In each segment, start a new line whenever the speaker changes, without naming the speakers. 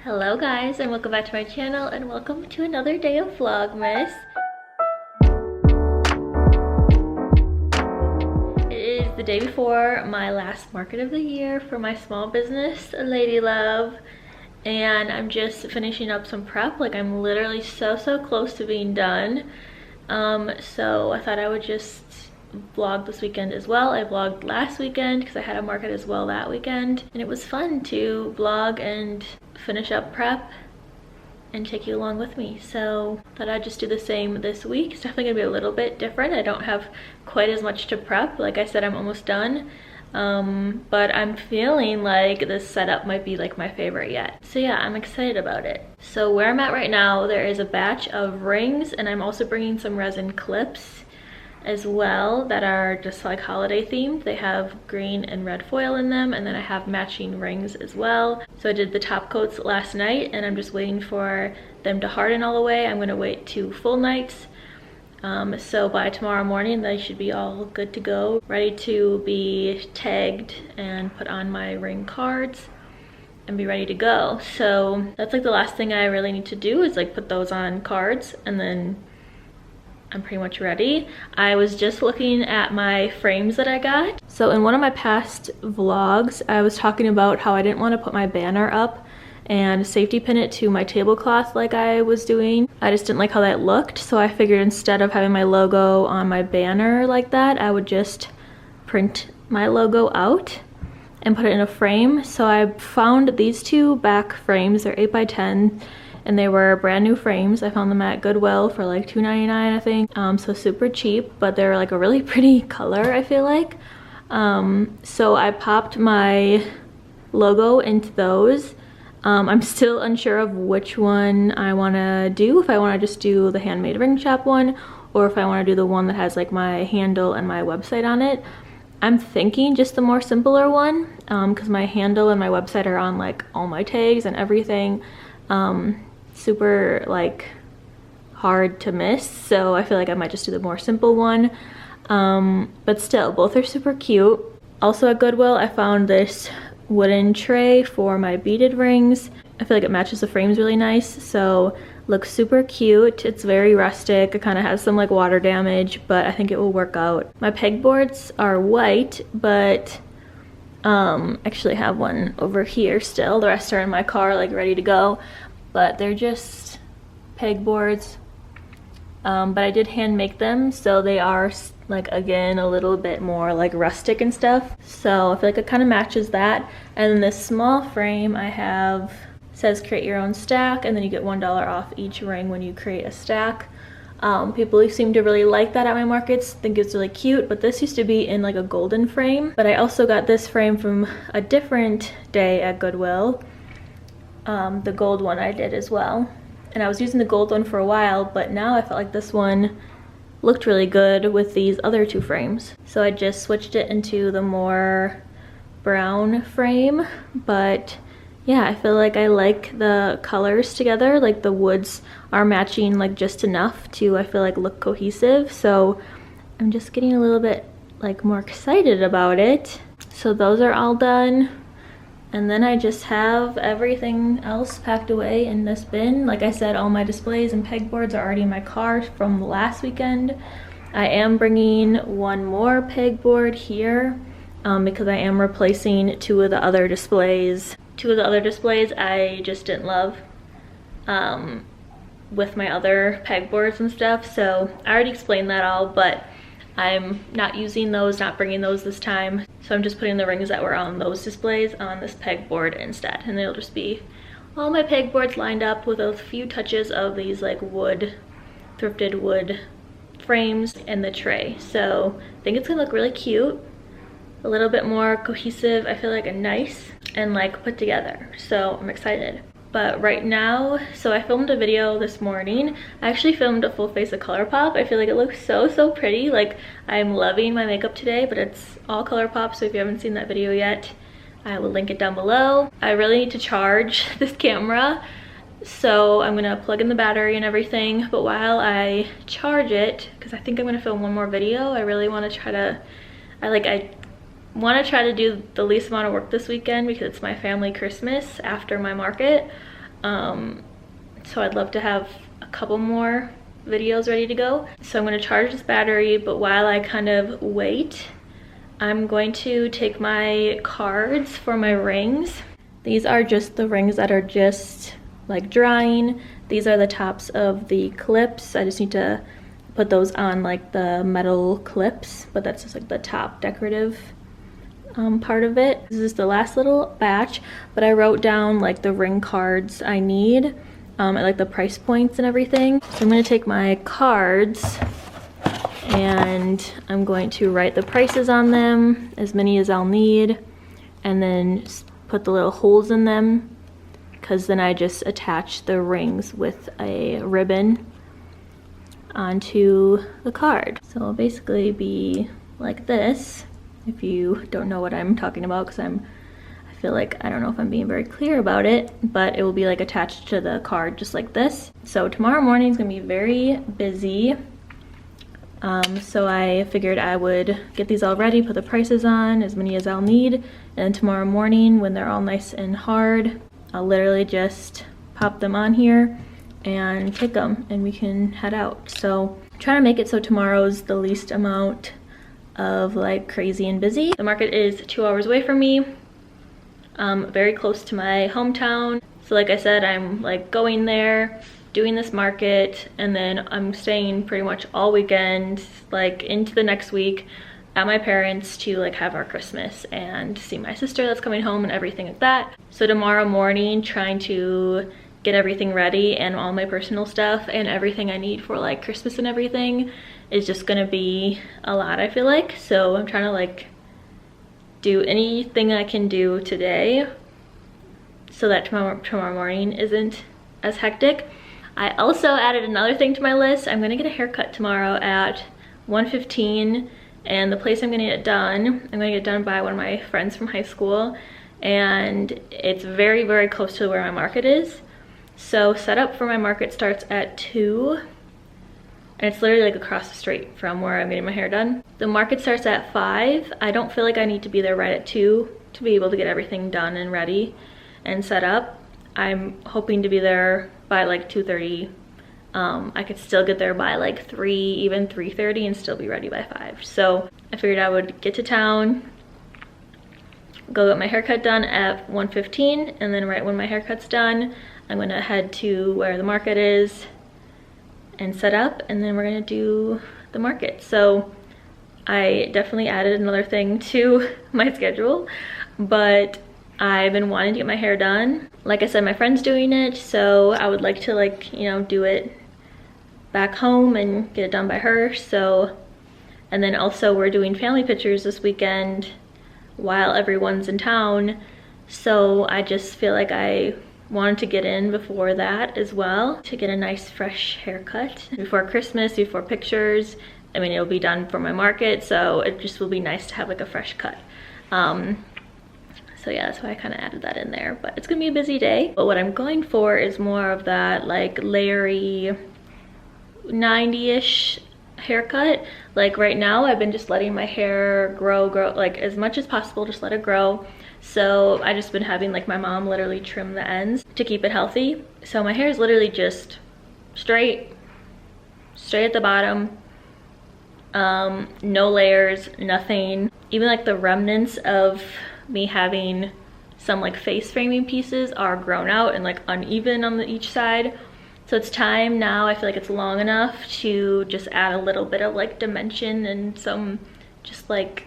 Hello guys, and welcome back to my channel, and welcome to another day of Vlogmas. It is the day before my last market of the year for my small business, Ladielauv, and I'm just finishing up some prep. Like, I'm literally so close to being done. So I thought I would just vlog this weekend as well. I vlogged last weekend because I had a market as well that weekend, and it was fun to vlog and finish up prep and take you along with me. So thought I'd just do the same this week. It's definitely gonna be a little bit different. I don't have quite as much to prep. Like I said, I'm almost done, but I'm feeling like this setup might be like my favorite yet. So yeah, I'm excited about it. So where I'm at right now, there is a batch of rings, and I'm also bringing some resin clips as well that are just like holiday themed. They have green and red foil in them, and then I have matching rings as well. So I did the top coats last night, and I'm just waiting for them to harden all the way. I'm gonna wait 2 full nights. So by tomorrow morning they should be all good to go, ready to be tagged and put on my ring cards and be ready to go. So that's like the last thing I really need to do is like put those on cards, and then I'm pretty much ready. I was just looking at my frames that I got. So in one of my past vlogs, I was talking about how I didn't want to put my banner up and safety pin it to my tablecloth like I was doing. I just didn't like how that looked, so I figured instead of having my logo on my banner like that, I would just print my logo out and put it in a frame. So I found these 2 back frames. They're 8x10. And they were brand new frames. I found them at Goodwill for like $2.99, I think. So super cheap, but they're like a really pretty color, I feel like. So I popped my logo into those. I'm still unsure of which one I wanna do, if I wanna just do the handmade ring shop one, or if I wanna do the one that has like my handle and my website on it. I'm thinking just the more simpler one, because my handle and my website are on like all my tags and everything. Super like hard to miss, so I feel like I might just do the more simple one. But still, both are super cute. Also at Goodwill, I found this wooden tray for my beaded rings. I feel like it matches the frames really nice, so looks super cute. It's very rustic. It kind of has some like water damage, but I think it will work out. My pegboards are white, but actually have one over here still. The rest are in my car, like ready to go. But they're just pegboards, but I did hand make them, so they are like, again, a little bit more like rustic and stuff, so I feel like it kind of matches that. And then this small frame I have says create your own stack, and then you get $1 off each ring when you create a stack. People seem to really like that at my markets, think it's really cute. But this used to be in like a golden frame, but I also got this frame from a different day at Goodwill. The gold one I did as well, and I was using the gold one for a while, but now I felt like this one looked really good with these other 2 frames, so I just switched it into the more brown frame. But yeah, I feel like I like the colors together. Like the woods are matching like just enough to, I feel like, look cohesive, so I'm just getting a little bit like more excited about it. So those are all done. And then I just have everything else packed away in this bin. Like I said, all my displays and pegboards are already in my car from last weekend. I am bringing one more pegboard here because I am replacing 2 of the other displays. 2 of the other displays I just didn't love with my other pegboards and stuff. So I already explained that all, but I'm not using those, not bringing those this time. So I'm just putting the rings that were on those displays on this pegboard instead. And it'll just be all my pegboards lined up with a few touches of these like wood, thrifted wood frames in the tray. So I think it's gonna look really cute, a little bit more cohesive, I feel like, a nice and like put together. So I'm excited. But right now, so I filmed a video this morning. I actually filmed a full face of ColourPop. I feel like it looks so pretty. Like, I'm loving my makeup today, but it's all ColourPop, so if you haven't seen that video yet, I will link it down below. I really need to charge this camera, so I'm gonna plug in the battery and everything. But while I charge it, because I think I'm gonna film one more video, I really want to try to, I want to try to do the least amount of work this weekend because it's my family Christmas after my market. So I'd love to have a couple more videos ready to go. So I'm going to charge this battery, but while I kind of wait, I'm going to take my cards for my rings. These are just the rings that are just like drying. These are the tops of the clips. I just need to put those on like the metal clips, but that's just like the top decorative part of it. This is the last little batch, but I wrote down like the ring cards I need, and like the price points and everything. So I'm going to take my cards and I'm going to write the prices on them, as many as I'll need, and then put the little holes in them, because then I just attach the rings with a ribbon onto the card. So it'll basically be like this, if you don't know what I'm talking about, because I feel like I don't know if I'm being very clear about it, but it will be like attached to the card just like this. So tomorrow morning is gonna be very busy. So I figured I would get these all ready, put the prices on, as many as I'll need, and then tomorrow morning when they're all nice and hard, I'll literally just pop them on here and pick them and we can head out. So I'm trying to make it so tomorrow's the least amount of like crazy and busy. The market is 2 hours away from me, very close to my hometown. So like I said, I'm like going there, doing this market, and then I'm staying pretty much all weekend, like into the next week at my parents' to like have our Christmas and see my sister that's coming home and everything like that. So tomorrow morning, trying to get everything ready and all my personal stuff and everything I need for like Christmas and everything is just gonna be a lot, I feel like. So I'm trying to like do anything I can do today so that tomorrow morning isn't as hectic. I also added another thing to my list. I'm gonna get a haircut tomorrow at 1:15, and the place I'm gonna get it done, I'm gonna get it done by one of my friends from high school, and it's very, very close to where my market is. So setup for my market starts at 2, and it's literally like across the street from where I'm getting my hair done. The market starts at 5. I don't feel like I need to be there right at 2 to be able to get everything done and ready and set up. I'm hoping to be there by like 2:30. I could still get there by like 3, even 3:30, and still be ready by 5. So I figured I would get to town, go get my haircut done at 1:15, and then right when my haircut's done, I'm gonna head to where the market is and set up, and then we're gonna do the market. So I definitely added another thing to my schedule, but I've been wanting to get my hair done. Like I said, my friend's doing it, so I would like to like, you know, do it back home and get it done by her. So, and then also we're doing family pictures this weekend while everyone's in town. So I just feel like I wanted to get in before that as well, to get a nice fresh haircut before Christmas, before pictures. I mean, it'll be done for my market, so it just will be nice to have like a fresh cut. So yeah, that's why I kind of added that in there, but it's gonna be a busy day. But what I'm going for is more of that like layery 90-ish haircut. Like right now, I've been just letting my hair grow like as much as possible, just let it grow. So I just been having like my mom literally trim the ends to keep it healthy. So my hair is literally just straight at the bottom, no layers, nothing. Even like the remnants of me having some like face framing pieces are grown out and like uneven on each side. So it's time now, I feel like it's long enough to just add a little bit of like dimension and some just like,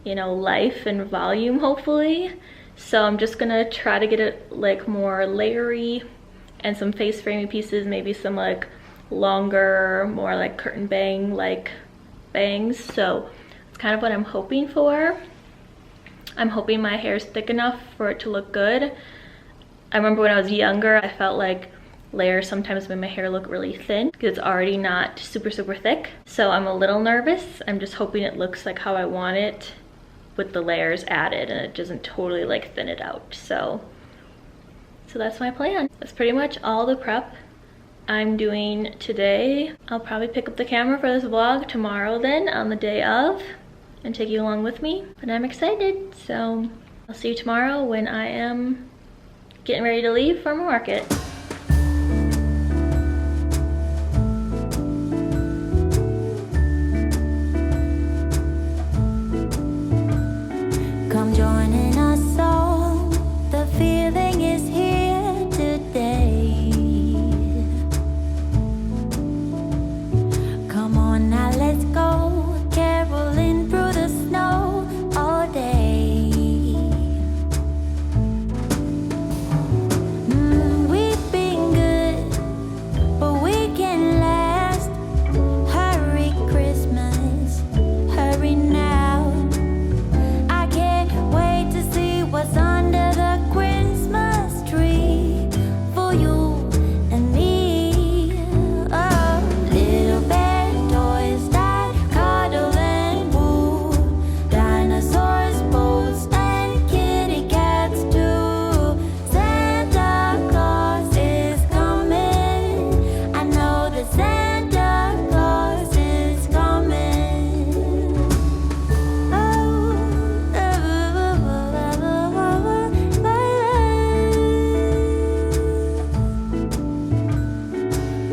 you know, life and volume hopefully. So I'm just gonna try to get it like more layery and some face framing pieces, maybe some like longer, more like curtain bang like bangs. So it's kind of what I'm hoping for. I'm hoping my hair is thick enough for it to look good. I remember when I was younger, I felt like layers sometimes made my hair look really thin because it's already not super thick. So I'm a little nervous. I'm just hoping it looks like how I want it with the layers added and it doesn't totally like thin it out. So that's my plan. That's pretty much all the prep I'm doing today. I'll probably pick up the camera for this vlog tomorrow then, on the day of, and take you along with me. But I'm excited, so I'll see you tomorrow when I am getting ready to leave for my market.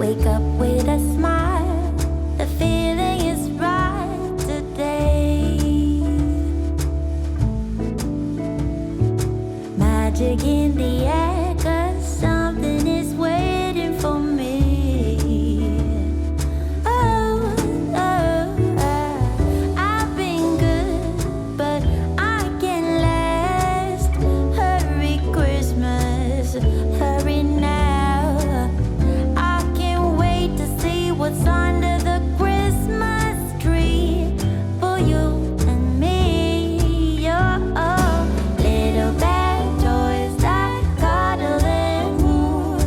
wake up with a smile. The feeling is right today. Magic in the air, 'cause something is waiting for me. Oh, I've been good, but I can't last. Hurry Christmas, hurry now. I can't wait to see what's under the Christmas tree for you and me. Oh, little bad toys that cuddle and woo,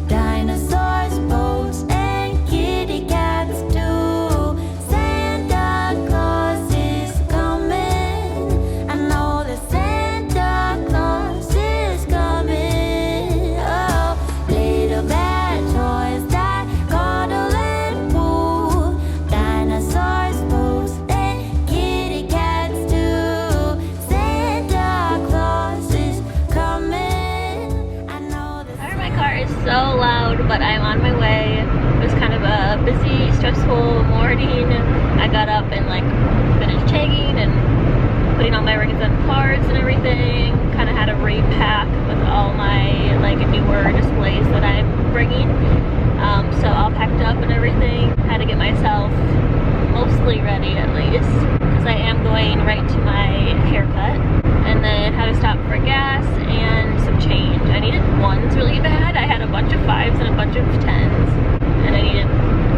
dinosaurs, boats, and kitty cats too. Santa Claus is coming. I know that Santa Claus is coming. Oh, little bad toys that cuddle and woo, dinosaurs, boats, and kitty cats too. Santa Claus is coming. I know that.
Sorry, my car is so loud, but I'm on my way. It was kind of a busy, stressful morning. I got up and like finished tagging and putting all my rings on cards and everything. Kind of had a repack with all my like newer displays that I'm bringing. So all packed up and everything. Had to get myself mostly ready at least, because I am going right to my haircut. And then had to stop for gas and some change. I needed ones really bad. I had a bunch of 5s and a bunch of 10s, and I needed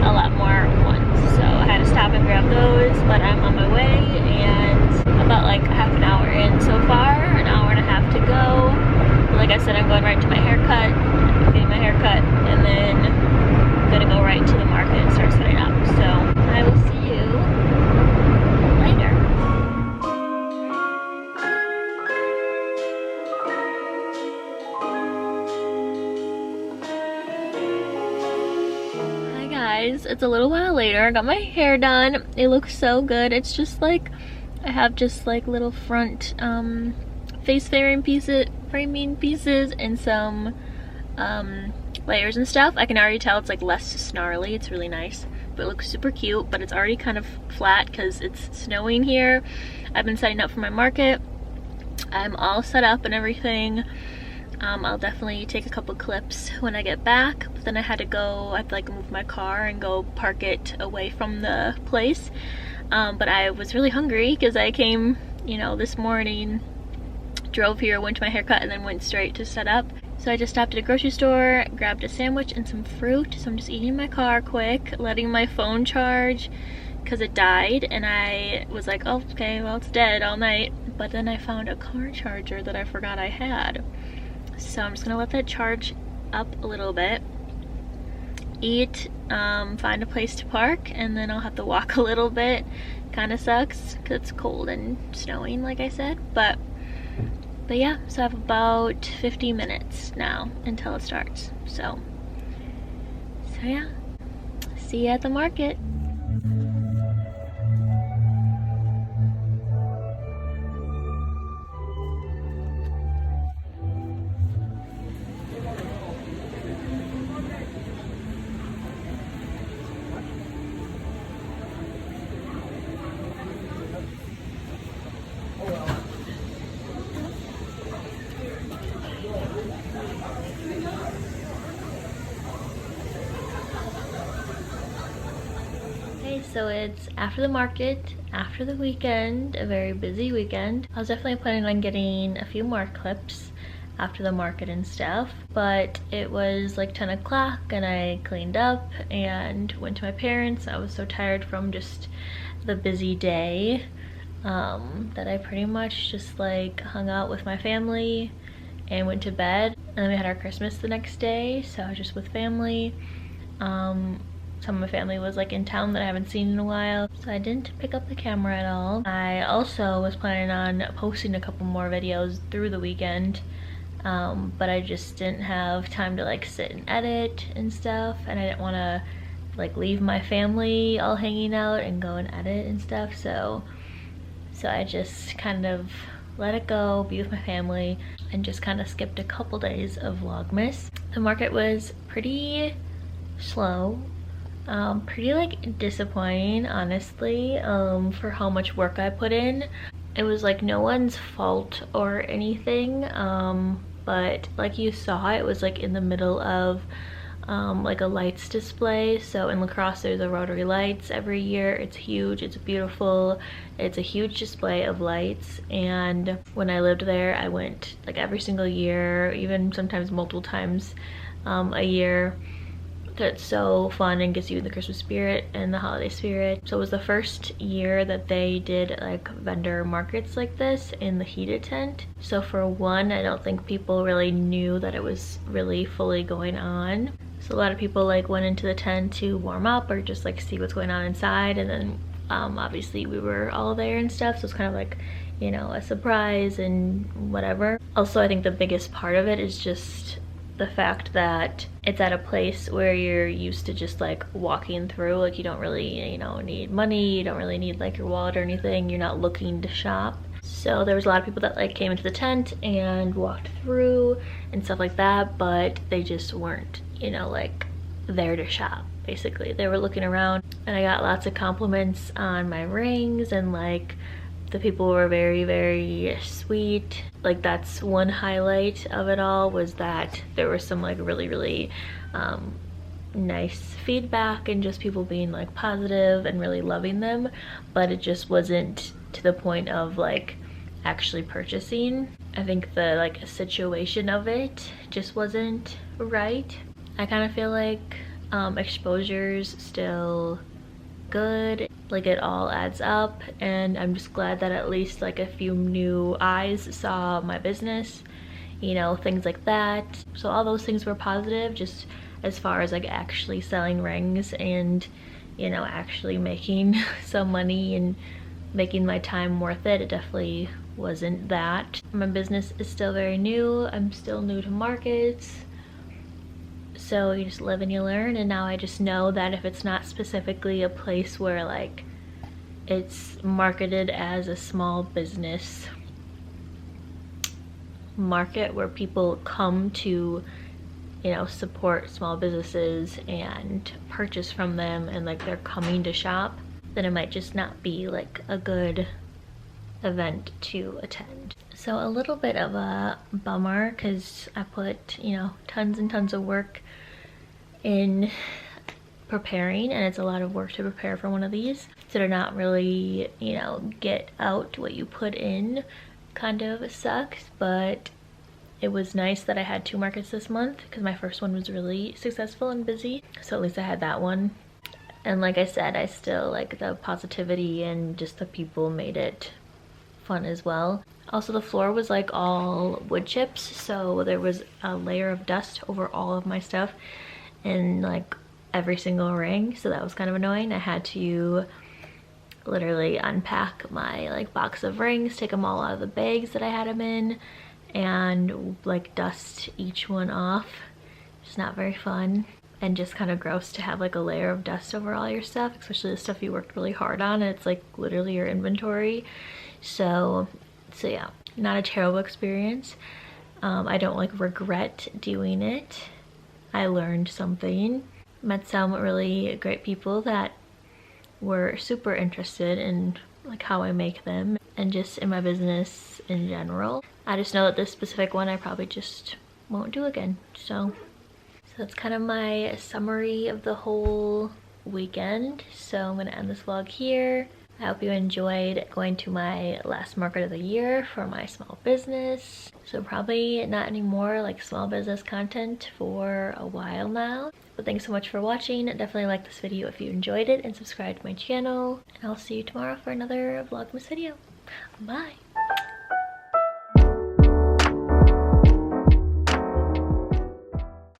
a lot more ones. So I had to stop and grab those, but I'm on my way and about like half an hour in so far, an hour and a half to go. Like I said, I'm going right to my haircut, getting my haircut, and then gonna go right to the market and start setting up. So I will see you later. Hi guys, it's a little while later. I got my hair done. It looks so good. It's just like I have just like little front face framing pieces and some layers and stuff. I can already tell it's like less snarly. It's really nice, but it looks super cute. But it's already kind of flat because it's snowing here. I've been setting up for my market. I'm all set up and everything. I'll definitely take a couple clips when I get back, but then I had to like move my car and go park it away from the place. But I was really hungry because I came, you know, this morning, drove here, went to my haircut, and then went straight to set up. So I just stopped at a grocery store, grabbed a sandwich and some fruit. So I'm just eating in my car quick, letting my phone charge because it died, and I was like, oh, okay, well, it's dead all night. But then I found a car charger that I forgot I had. So I'm just gonna let that charge up a little bit, eat, find a place to park, and then I'll have to walk a little bit. Kind of sucks because it's cold and snowing, like I said, but yeah, so I have about 50 minutes now until it starts. So yeah, see you at the market. So it's after the market, after the weekend, a very busy weekend. I was definitely planning on getting a few more clips after the market and stuff, but it was like 10 o'clock and I cleaned up and went to my parents'. I was so tired from just the busy day that I pretty much just like hung out with my family and went to bed. And then we had our Christmas the next day, so I was just with family. Some of my family was like in town that I haven't seen in a while, so I didn't pick up the camera at all. I also was planning on posting a couple more videos through the weekend, but I just didn't have time to like sit and edit and stuff, and I didn't want to like leave my family all hanging out and go and edit and stuff, so I just kind of let it go, be with my family, and just kind of skipped a couple days of Vlogmas. The market was pretty slow. Pretty like disappointing, honestly, for how much work I put in. It was like no one's fault or anything, but like you saw, it was like in the middle of like a lights display. So in La Crosse there's a rotary lights every year. It's huge, it's beautiful, it's a huge display of lights. And when I lived there, I went like every single year, even sometimes multiple times a year. It's so fun and gets you in the Christmas spirit and the holiday spirit. So it was the first year that they did like vendor markets like this in the heated tent. So for one, I don't think people really knew that it was really fully going on. So a lot of people like went into the tent to warm up or just like see what's going on inside. And then obviously we were all there and stuff. So it's kind of like, you know, a surprise and whatever. Also, I think the biggest part of it is just the fact that it's at a place where you're used to just like walking through. Like you don't really, you know, need money, you don't really need like your wallet or anything, you're not looking to shop. So there was a lot of people that like came into the tent and walked through and stuff like that, but they just weren't, you know, like there to shop. Basically they were looking around, and I got lots of compliments on my rings, and like the people were very, very sweet. Like that's one highlight of it all, was that there was some like really nice feedback and just people being like positive and really loving them, but it just wasn't to the point of like actually purchasing. I think the like situation of it just wasn't right. I kind of feel like exposure's still good, like it all adds up, and I'm just glad that at least like a few new eyes saw my business, you know, things like that. So all those things were positive. Just as far as like actually selling rings and, you know, actually making some money and making my time worth it, it definitely wasn't that. My business is still very new. I'm still new to markets. So you just live and you learn, and now I just know that if it's not specifically a place where like it's marketed as a small business market where people come to, you know, support small businesses and purchase from them, and like they're coming to shop, then it might just not be like a good event to attend. So a little bit of a bummer, because I put, you know, tons and tons of work in preparing, and it's a lot of work to prepare for one of these. So to not really, you know, get out what you put in kind of sucks, but it was nice that I had 2 markets this month because my first one was really successful and busy. So at least I had that one. And like I said, I still like the positivity and just the people made it fun as well. Also, the floor was like all wood chips, so there was a layer of dust over all of my stuff and like every single ring, so that was kind of annoying. I had to literally unpack my like box of rings, take them all out of the bags that I had them in, and like dust each one off. It's not very fun, and just kind of gross to have like a layer of dust over all your stuff, especially the stuff you worked really hard on. It's like literally your inventory. So yeah, not a terrible experience. I don't like regret doing it. I learned something. Met some really great people that were super interested in like how I make them and just in my business in general. I just know that this specific one I probably just won't do again. So that's kind of my summary of the whole weekend. So I'm gonna end this vlog here. I hope you enjoyed going to my last market of the year for my small business. So probably not any more like small business content for a while now. But thanks so much for watching. Definitely like this video if you enjoyed it, and subscribe to my channel. And I'll see you tomorrow for another Vlogmas video. Bye!